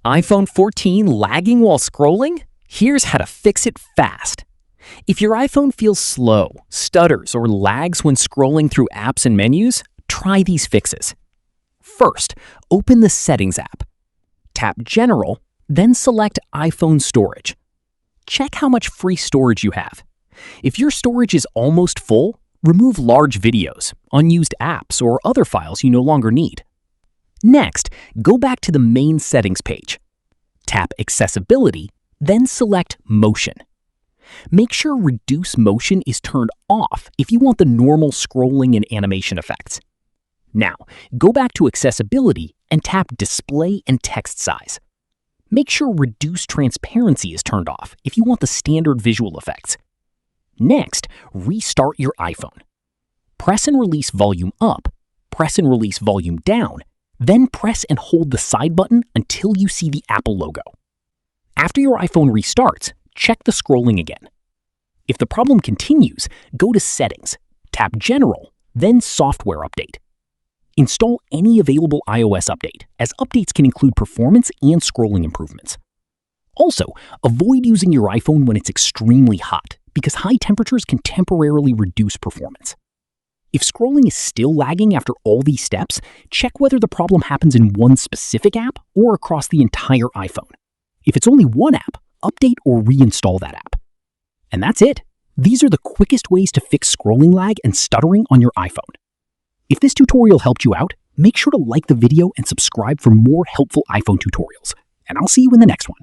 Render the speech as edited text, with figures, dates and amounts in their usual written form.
iPhone 14 lagging while scrolling? Here's how to fix it fast. If your iPhone feels slow, stutters, or lags when scrolling through apps and menus, try these fixes. First, open the Settings app. Tap General, then select iPhone Storage. Check how much free storage you have. If your storage is almost full, remove large videos, unused apps, or other files you no longer need. Next, go back to the main settings page. Tap Accessibility, then select Motion. Make sure Reduce Motion is turned off if you want the normal scrolling and animation effects. Now, go back to Accessibility and tap Display and Text Size. Make sure Reduce Transparency is turned off if you want the standard visual effects. Next, restart your iPhone. Press and release volume up, press and release volume down, then press and hold the side button until you see the Apple logo. After your iPhone restarts, check the scrolling again. If the problem continues, go to Settings, tap General, then Software Update. Install any available iOS update, as updates can include performance and scrolling improvements. Also, avoid using your iPhone when it's extremely hot, because high temperatures can temporarily reduce performance. If scrolling is still lagging after all these steps, check whether the problem happens in one specific app or across the entire iPhone. If it's only one app, update or reinstall that app. And that's it. These are the quickest ways to fix scrolling lag and stuttering on your iPhone. If this tutorial helped you out, make sure to like the video and subscribe for more helpful iPhone tutorials. And I'll see you in the next one.